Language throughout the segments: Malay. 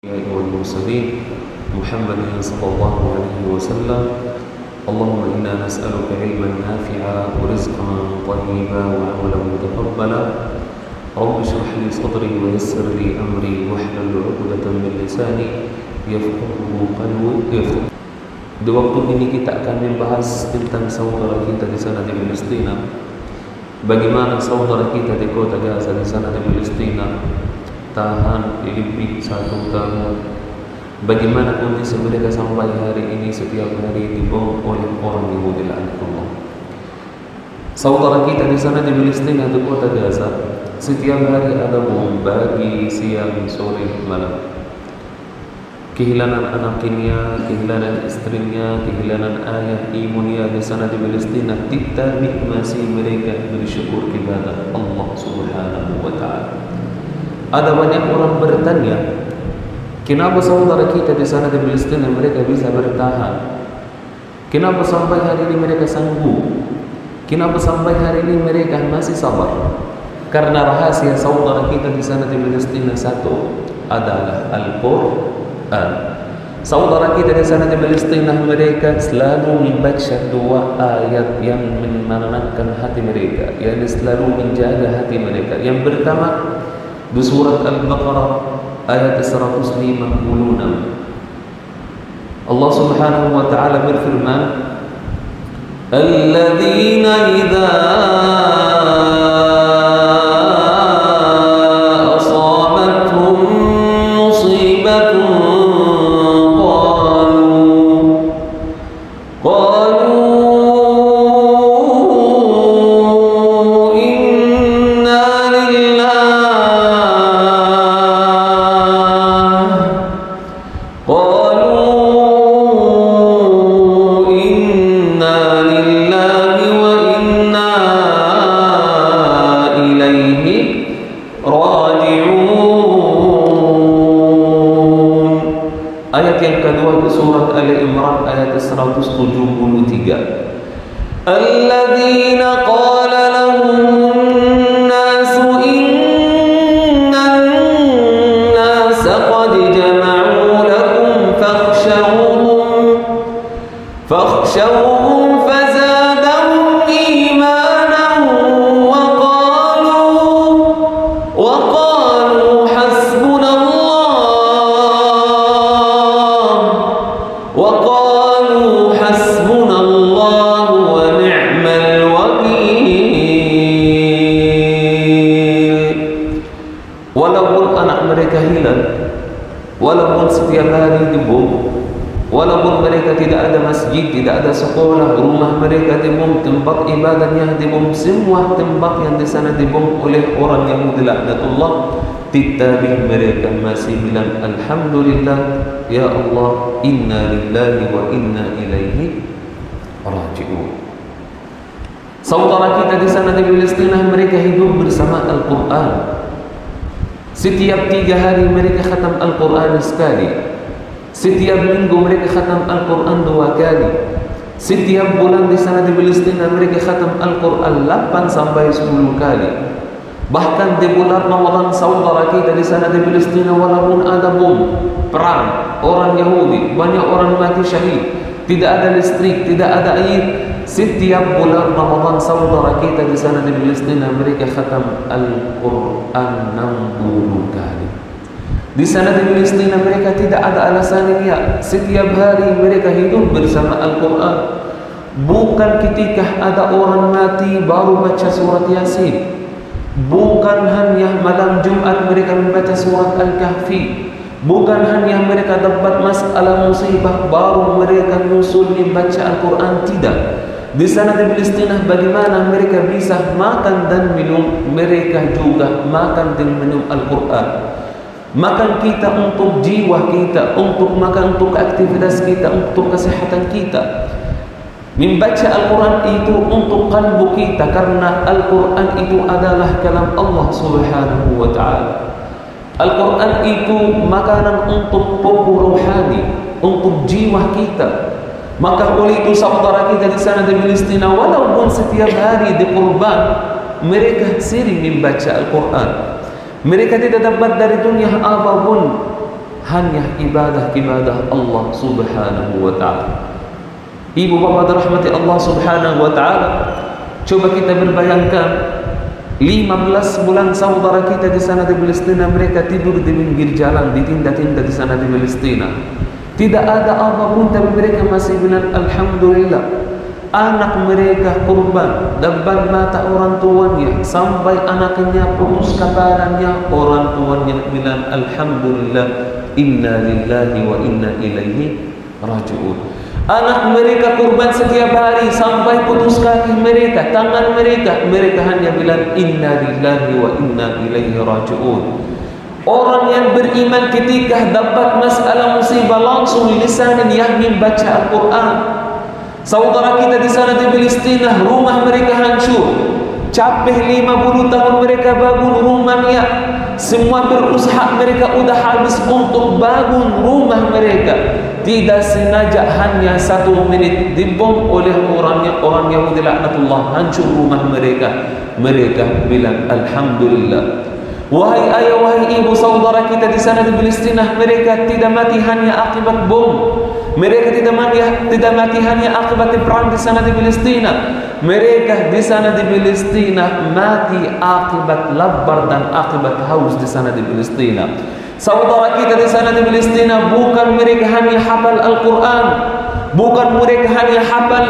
والمرسلين محمد صلى الله عليه وسلم. اللهم إنا نسألك علما نافعا ورزقا طيبا وعملا متقبلا. رب اشرح لي صدري ويسر لي أمري واحلل عقدة من لساني يفقهوا قولي. Di waktu ini kita akan membahas tentang saudara kita di sana di Palestina. Bagaimana saudara kita di kota Gaza di sana di Palestina tahan lebih 1 tahun. Bagaimana kondisi mereka sampai hari ini setiap hari dibom oleh orang Yahudi laknatullah. Saudara kita di sana di Palestina di kota Gaza setiap hari ada bom, pagi, siang, sore, malam. Kehilangan anaknya, kehilangan istrinya, kehilangan ayah, ibunya di sana di Palestina. Tetapi masih mereka bersyukur kepada Allah Subhanahu wa Ta'ala. Ada banyak orang bertanya, kenapa saudara kita di sana di Palestina mereka bisa bertahan? Kenapa sampai hari ini mereka sanggup? Kenapa sampai hari ini mereka masih sabar? Karena rahasia saudara kita di sana di Palestina satu adalah Al-Qur'an. Saudara kita di sana di Palestina mereka selalu membaca 2 ayat yang menenangkan hati mereka, yang selalu menjaga hati mereka. Yang pertama di surat Al-Baqarah ayat 156. Allah Subhanahu wa Ta'ala berfirman, "Alladzina idza ayat yang kedua di surat Ali Imran ayat 173. Alladzina qala lahumun nasu innan nasa qad jama'u lakum fakhshawhum fazadahum imanan wa qalu hasbunallah وقالوا حسبنا الله ونعم الوكيل. Walaupun anak mereka hilang, walaupun setiap hari dibom, walaupun mereka tidak ada masjid, tidak ada sekolah, rumah mereka dibom, tempat ibadahnya dibom, semua tempat yang di sana dibom oleh orang Yahudi laknatullah. Tetapi mereka masih bilang alhamdulillah ya Allah, inna lillahi wa inna ilaihi raji'un. Saudara kita di sana di Palestina mereka hidup bersama Al-Quran. Setiap 3 hari mereka khatam Al-Quran sekali. Setiap minggu mereka khatam Al-Quran 2 kali. Setiap bulan di sana di Palestina mereka khatam Al-Quran 8 sampai 10 kali. Bahkan di bulan Ramadan saudara kita di sana di Palestina walaupun ada bom, perang, orang Yahudi, banyak orang mati syahid, tidak ada listrik, tidak ada air. Setiap bulan Ramadan saudara kita di sana di Palestina mereka khatam Al-Quran 60 kali. Di sana di Palestina mereka tidak ada alasan ya. Setiap hari mereka hidup bersama Al-Quran. Bukan ketika ada orang mati baru baca surat Yasin. Bukan hanya malam Jumat mereka membaca surat Al-Kahfi. Bukan hanya mereka dapat masalah musibah baru mereka nyusul membaca Al-Quran. Tidak. Di sana di Palestina bagaimana mereka bisa makan dan minum, mereka juga makan dan minum Al-Quran. Makan kita untuk jiwa kita, untuk makan untuk aktivitas kita, untuk kesehatan kita. Membaca Al-Quran itu untuk kalbu kita, karena Al-Quran itu adalah kalam Allah Subhanahu wa Ta'ala. Al-Quran itu makanan untuk tubuh rohani, untuk jiwa kita. Maka oleh itu saudara kita di sana di Palestina walaupun setiap hari di kurban mereka sering membaca Al-Quran. Mereka tidak dapat dari dunia apapun, hanya ibadah Allah subhanahu wa ta'ala. Ibu bapa dirahmati Allah subhanahu wa ta'ala, coba kita berbayangkan 15 bulan saudara kita di sana di Palestina, mereka tidur di pinggir jalan, di tinda-tinda di sana di Palestina. Tidak ada apapun, tapi mereka masih bilang alhamdulillah. Anak mereka kurban depan mata orang tuanya, sampai anaknya putus kepalanya, orang tuanya bilang alhamdulillah, inna lillahi wa inna ilaihi raji'un. Anak mereka kurban setiap hari sampai putus kaki mereka, tangan mereka, mereka hanya bilang inna lillahi wa inna ilaihi raji'un. Orang yang beriman ketika dapat masalah musibah langsung lisanan yakin baca Al-Quran. Saudara kita di sana di Palestina, rumah mereka hancur. Capek 50 tahun mereka bangun rumahnya. Semua berusaha mereka udah habis untuk bangun rumah mereka. Tidak sengaja hanya 1 menit dibom oleh orang Yahudi laknatullah, hancur rumah mereka. Mereka bilang alhamdulillah. Wahai ayah, wahai ibu, saudara kita di sana di Palestina, mereka tidak mati hanya akibat bom. Mereka tidak mati hanya akibat perang di sana di Palestina. Mereka di sana di Palestina mati akibat lapar dan akibat haus di sana di Palestina. Saudara kita di sana di Palestina, bukan mereka hanya hafal Al-Quran, bukan mereka hanya hafal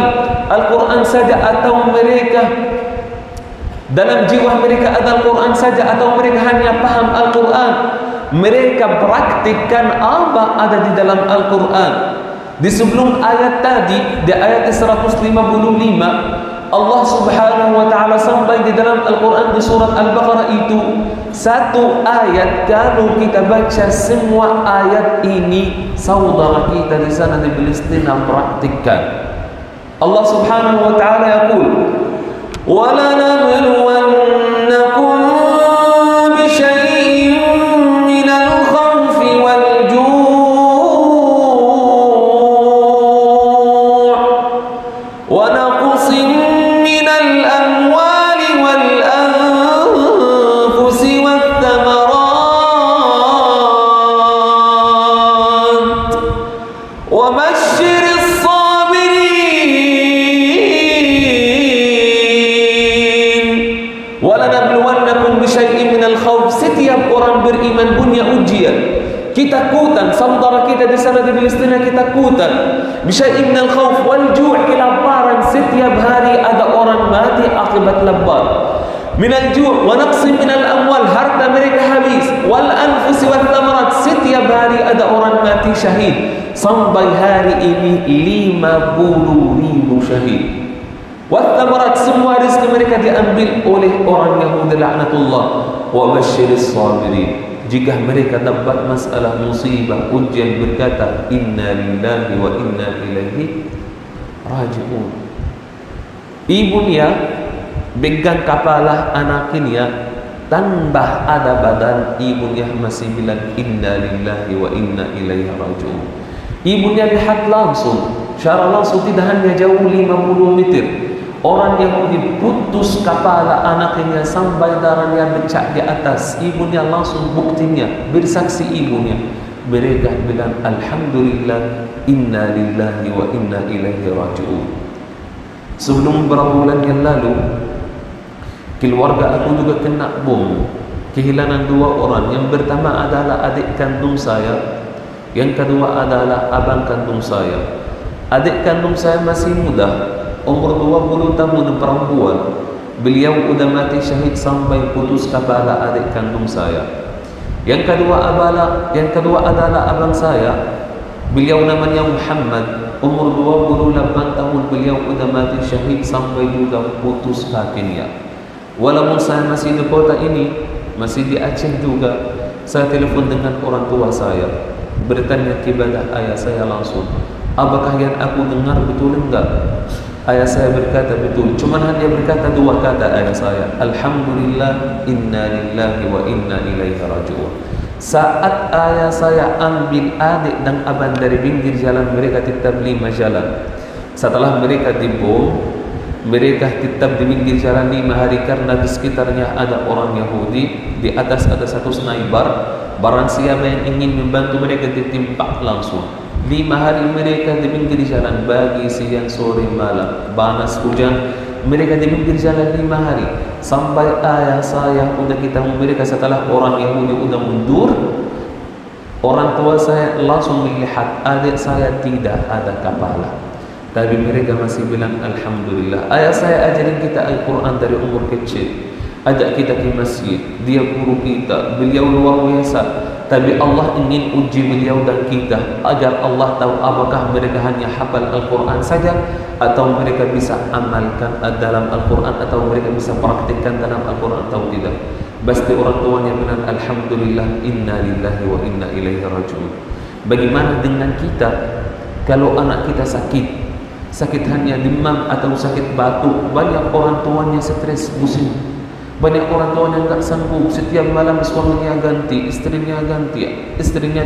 Al-Quran saja, atau mereka dalam jiwa mereka ada Al-Quran saja, atau mereka hanya paham Al-Quran. Mereka praktikkan apa ada di dalam Al-Quran. Di sebelum ayat tadi, di ayat 155, Allah subhanahu wa ta'ala sampai di dalam Al-Quran di surat Al-Baqarah itu 1 ayat. Kalau kita baca semua ayat ini, saudara kita di sana di Palestina praktikkan. Allah subhanahu wa ta'ala yaqul, وَلَنَبْلُوَنَّكُمْ بِشَيْءٍ مِنَ الْخَوْفِ وَالْجُوعِ وَنَقْصٍ مِنَ الْأَمْوَالِ وَالْأَنفُسِ وَالثَّمَرَاتِ وَبَشِّرِ Setiap orang beriman punya ujian, ketakutan. Saudara kita di sana di Palestina ketakutan. Bisyai'in minal khauf wal ju', kelaparan. Setiap hari ada orang mati akibat lapar. Minal ju' wa naqsin minal amwal, harta mereka habis. Wal anfusi wat thamarat, setiap hari ada orang mati syahid. Sampai hari ini 50.000 syahid. Wathamarat, semua rezeki mereka diambil oleh orang Yahudi laknatullah. Wa basyiris sabirin, jika mereka dapat masalah musibah ujian berkata inna lillahi wa inna ilaihi raji'un. Ibunya pegang kepala anaknya, tambah ada badan, ibunya masih bilang inna lillahi wa inna ilaihi raji'un. Ibunya lihat langsung, secara langsung, tidak hanya jauh 50 meter. Orang Yahudi putus kepala anaknya sampai darahnya becak di atas. Ibunya langsung buktinya, bersaksi ibunya. Mereka bilang alhamdulillah, inna lillahi wa inna ilaihi raji'un. Sebelum beberapa bulan yang lalu, keluarga aku juga kena bom. Kehilangan 2 orang. Yang pertama adalah adik kandung saya, yang kedua adalah abang kandung saya. Adik kandung saya masih muda, umur 20 tahun, perempuan. Beliau sudah mati syahid sampai putus kepala adik kandung saya. Yang kedua adalah abang saya. Beliau namanya Muhammad, umur 28 tahun, beliau sudah mati syahid sampai juga putus kakinya. Walaupun saya masih di kota ini, masih di Aceh juga, saya telepon dengan orang tua saya, bertanya kepada ayah saya langsung, apakah yang aku dengar betul enggak? Ayah saya berkata betul. Cuman hanya berkata 2 kata ayah saya, alhamdulillah, inna lillahi wa inna ilaihi raji'un. Saat ayah saya ambil adik dan abang dari pinggir jalan, mereka tetap 5 jalan. Setelah mereka dibom, mereka tetap di pinggir jalan 5 hari karena di sekitarnya ada orang Yahudi. Di atas ada 1 sniper. Barang siapa yang ingin membantu mereka ditimpa langsung. 5 hari mereka di pinggir jalan, pagi, siang, sore, malam, panas, hujan, mereka di pinggir jalan 5 hari. Sampai ayah saya udah ketemu mereka setelah orang Yahudi udah mundur. Orang tua saya langsung melihat adik saya tidak ada kepala, tapi mereka masih bilang alhamdulillah. Ayah saya ajarin kita Al-Quran dari umur kecil, ajak kita ke masjid, dia guru kita, beliau luar biasa. Tapi Allah ingin uji beliau dan kita agar Allah tahu apakah mereka hanya hafal Al-Quran saja atau mereka bisa amalkan dalam Al-Quran, atau mereka bisa praktikkan dalam Al-Quran atau tidak. Pasti orang tuanya benar alhamdulillah, inna lillahi wa inna ilaihi raji'un. Bagaimana dengan kita kalau anak kita sakit hanya demam atau sakit batuk? Banyak orang tuanya stres, pusing. Banyak orang tuanya enggak sanggup. Setiap malam suaminya ganti, istrinya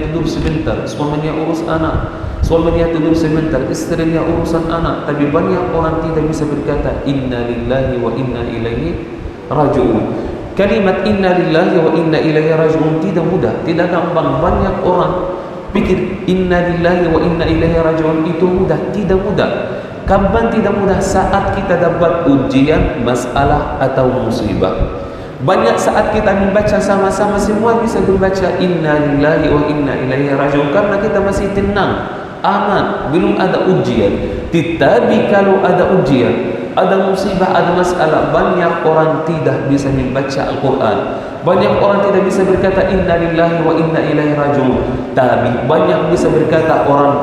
tidur sebentar, suaminya urus anak, suaminya tidur sebentar, istrinya urusan anak. Tapi banyak orang tidak bisa berkata inna lillahi wa inna ilaihi raji'un. Kalimat inna lillahi wa inna ilaihi raji'un tidak mudah, tidak gampang. Banyak orang pikir inna lillahi wa inna ilaihi raji'un itu mudah, tidak mudah. Kapan tidak mudah? Saat kita dapat ujian, masalah atau musibah. Banyak saat kita membaca sama-sama, semua bisa membaca inna lillahi wa inna ilaihi raji'un karena kita masih tenang, aman, belum ada ujian. Tetapi kalau ada ujian, ada musibah, ada masalah, banyak orang tidak bisa membaca Al-Quran. Banyak orang tidak bisa berkata inna lillahi wa inna ilaihi raji'un. Tapi banyak bisa berkata orang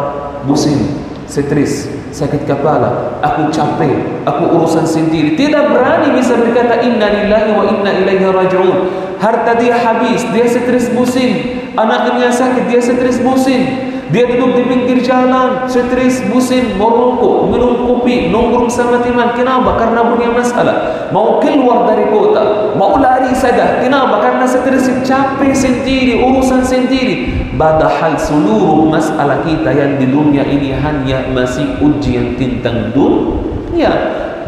pusing, stres, sakit kepala, aku capek, aku urusan sendiri. Tidak berani bisa berkata inna lillahi wa inna ilaihi raji'un. Harta dia habis, dia stres pusing. Anaknya sakit, dia stres pusing. Dia duduk di pinggir jalan, stres pusing, merokok, minum kopi, nongkrong sama teman. Kenapa? Karena punya masalah. Mau keluar dari kota, mau lari saja. Kenapa? Karena stres, capek sendiri, urusan sendiri. Padahal seluruh masalah kita yang di dunia ini hanya masih ujian tentang dunia.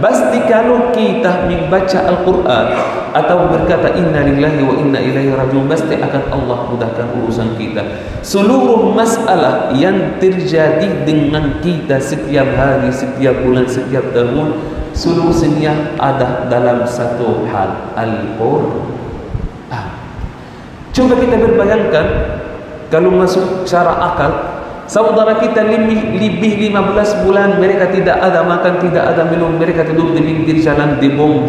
Pasti kalau kita membaca Al-Quran atau berkata inna lillahi wa inna ilaihi raji'un, pasti akan Allah mudahkan urusan kita. Seluruh masalah yang terjadi dengan kita setiap hari, setiap bulan, setiap tahun, solusinya ada dalam satu hal, Al-Quran. Coba kita berbayangkan kalau masuk cara akal, saudara kita lebih 15 bulan mereka tidak ada makan, tidak ada minum, mereka tidur di pinggir jalan, dibom.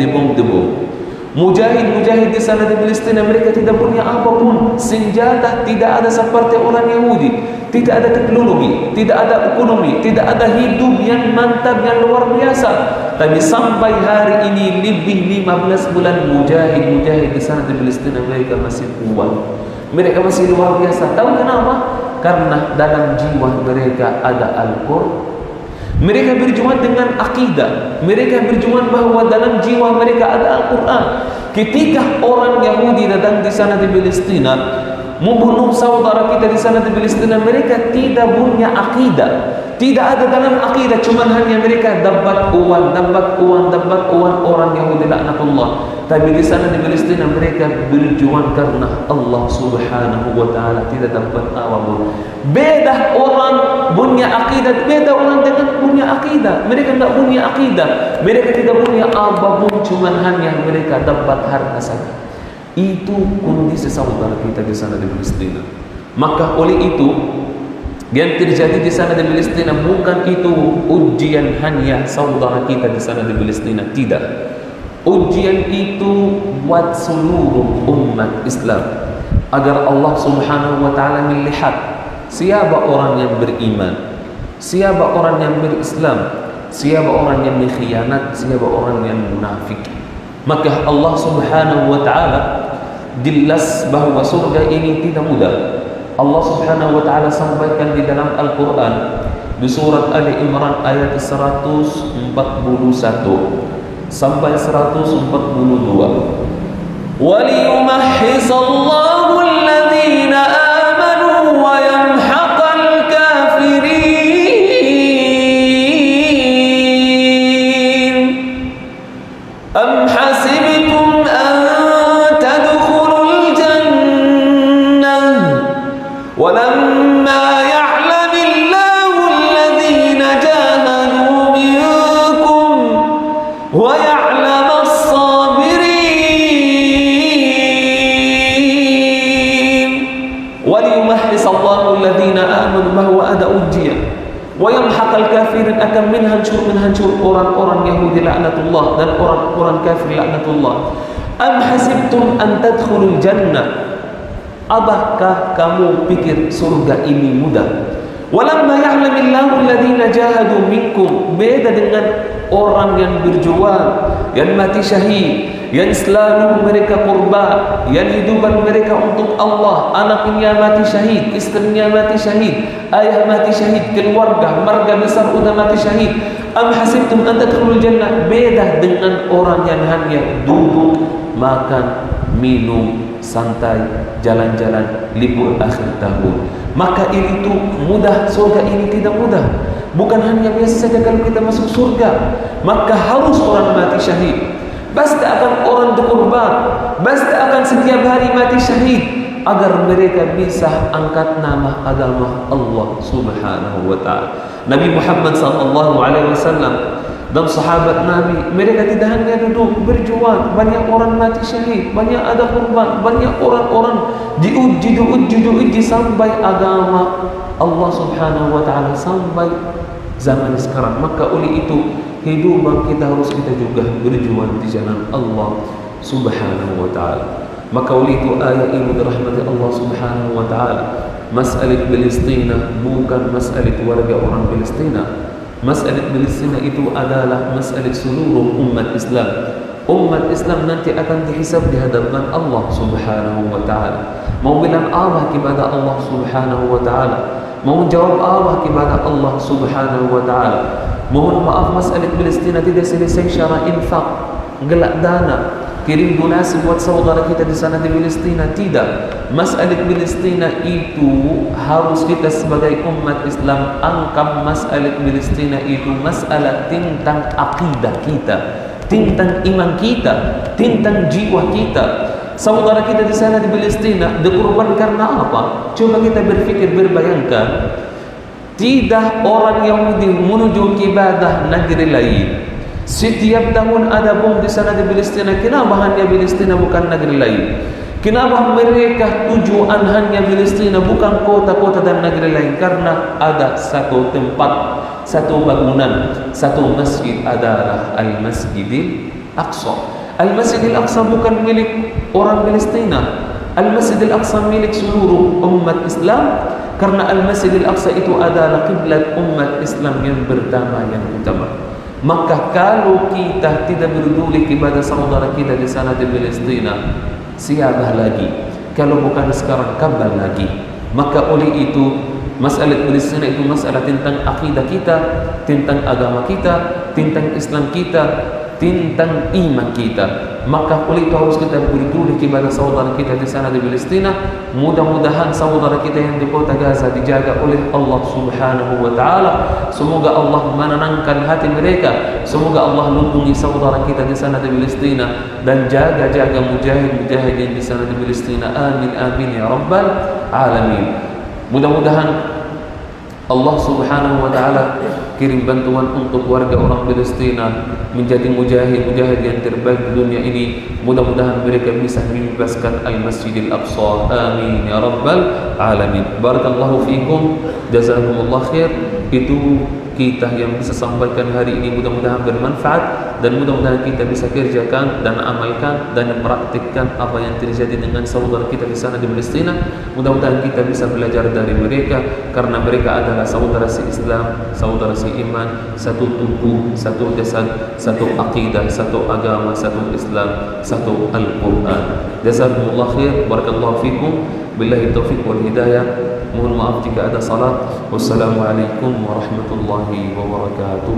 Mujahid di sana di Palestina, mereka tidak punya apapun, senjata tidak ada seperti orang Yahudi, tidak ada teknologi, tidak ada ekonomi, tidak ada hidup yang mantap, yang luar biasa. Tapi sampai hari ini lebih 15 bulan mujahid di sana di Palestina, mereka masih kuat, mereka masih luar biasa. Tahu kenapa? Karena dalam jiwa mereka ada Al-Quran. Mereka berjuang dengan akidah. Mereka berjuang bahwa dalam jiwa mereka ada Al-Quran. Ketika orang Yahudi datang di sana di Palestina, membunuh saudara kita di sana di Palestina, mereka tidak punya akidah. Tidak ada dalam akidah, cuma hanya mereka dapat uang orang Yahudi laknatullah. Tapi di sana di Palestina mereka berjuang karena Allah Subhanahu wa taala, tidak dapat apapun. Beda orang punya akidah, beda orang dengan punya akidah. Mereka tidak punya akidah, mereka tidak punya apapun, cuma hanya mereka dapat harta saja. Itu kondisi saudara kita di sana di Palestina. Maka oleh itu yang terjadi di sana di Palestina bukan itu ujian hanya saudara kita di sana di Palestina, tidak. Ujian itu buat seluruh umat Islam agar Allah Subhanahu wa taala melihat siapa orang yang beriman, siapa orang yang berislam, siapa orang yang mengkhianat, siapa orang yang munafik. Maka Allah Subhanahu wa taala jelas bahwa surga ini tidak mudah. Allah Subhanahu wa taala sampaikan di dalam Al-Qur'an di surat Ali Imran ayat 141 sampai 142. Waliyumahhisallahu alladhina amanu wa yamhaqal kafirin. Am hasibtum an tadkhulul jannah Allahu alladhina amanu, bahwa ada ujian. Wa yamhaqal kafirin, akan menghancur orang-orang Yahudi laknatullah dan orang-orang kafir laknatullah. Am hasibtum an tadkhulul jannah, apakah kamu pikir surga ini mudah? Walamma ya'lamillahu alladhina jahadu minkum, beda dengan orang yang berjuang, yang mati syahid, yang selalu mereka kurban, yang hidupan mereka untuk Allah. Anaknya mati syahid, istrinya mati syahid, ayah mati syahid, keluarga, marga besar sudah mati syahid. Am hasibtum an tadkhulul jannah, beda dengan orang yang hanya duduk, makan, minum, santai, jalan-jalan, libur akhir tahun. Maka ini itu mudah, surga ini tidak mudah. Bukan hanya biasa saja kalau kita masuk surga, maka harus orang mati syahid. Pasti akan orang berkorban, pasti akan setiap hari mati syahid, agar mereka bisa angkat nama agama Allah Subhanahu wa ta'ala. Nabi Muhammad SAW dan sahabat Nabi, mereka tidak hanya duduk berjuang, banyak orang mati syahid, banyak ada korban, banyak orang-orang diuji sampai agama Allah Subhanahu wa ta'ala sampai zaman sekarang. Maka oleh itu hidupan kita harus kita juga berjuang di jalan Allah Subhanahu wa ta'ala. Maka oleh itu ayat ini dirahmati Allah Subhanahu wa ta'ala. Masalah Palestina bukan masalah warga orang Palestina. Masalah Palestina itu adalah masalah seluruh umat Islam. Umat Islam nanti akan dihisab di hadapan Allah Subhanahu wa ta'ala. Mau bilang Allah kepada Allah Subhanahu wa ta'ala, mau jawab Allah kepada Allah Subhanahu wa ta'ala. Mohon maaf, masalah Palestina tidak selesai secara infak, gelak dana, kirim donasi buat saudara kita di sana di Palestina. Tidak. Masalah Palestina itu harus kita sebagai umat Islam angkat masalah Palestina itu masalah tentang akidah kita, tentang iman kita, tentang jiwa kita. Saudara kita di sana di Palestina dikorban karena apa? Coba kita berpikir, berbayangkan. Tidak orang Yahudi menuju ibadah negeri lain. Setiap tahun ada bom di sana di Palestina. Kenapa hanya Palestina bukan negeri lain? Kenapa mereka tujuan hanya Palestina bukan kota-kota dan negeri lain? Karena ada satu tempat, satu bangunan, satu masjid adalah Al-Masjidil Aqsa. Al-Masjidil Aqsa bukan milik orang Palestina. Al-Masjidil Aqsa milik seluruh umat Islam. Karena Al-Masjidil Aqsa itu adalah kiblat umat Islam yang pertama, yang utama. Maka kalau kita tidak berduli kepada saudara kita di sana di Palestina, siapa lagi? Kalau bukan sekarang, kapan lagi? Maka oleh itu masalah Palestina itu masalah tentang akidah kita, tentang agama kita, tentang Islam kita, tentang iman kita. Maka oleh itu harus kita berduli kepada saudara kita di sana di Palestina. Mudah-mudahan saudara kita yang di kota Gaza dijaga oleh Allah Subhanahu wa ta'ala. Semoga Allah menenangkan hati mereka. Semoga Allah lindungi saudara kita di sana di Palestina dan jaga-jaga mujahid-mujahid yang di sana di Palestina. Amin amin ya rabbal alamin. Mudah-mudahan Allah Subhanahu wa ta'ala kirim bantuan untuk warga orang Palestina menjadi mujahid-mujahid yang terbaik di dunia ini. Mudah-mudahan mereka bisa membebaskan Al-Masjidil Aqsa. Amin ya rabbal alamin. Barakallahu fikum, jazakumullah khair. Itu kita yang bisa sampaikan hari ini, mudah-mudahan bermanfaat dan mudah-mudahan kita bisa kerjakan dan amalkan dan praktikkan apa yang terjadi dengan saudara kita di sana di Palestina. Mudah-mudahan kita bisa belajar dari mereka, karena mereka adalah saudara si Islam, saudara si iman, satu tubuh, satu jasad, satu akidah, satu agama, satu Islam, satu Al-Quran. Jazakumullah khair, barakallahu fikum, billahi taufiq wal hidayah. Mohon maaf jika ada salah. Wassalamualaikum warahmatullahi wabarakatuh.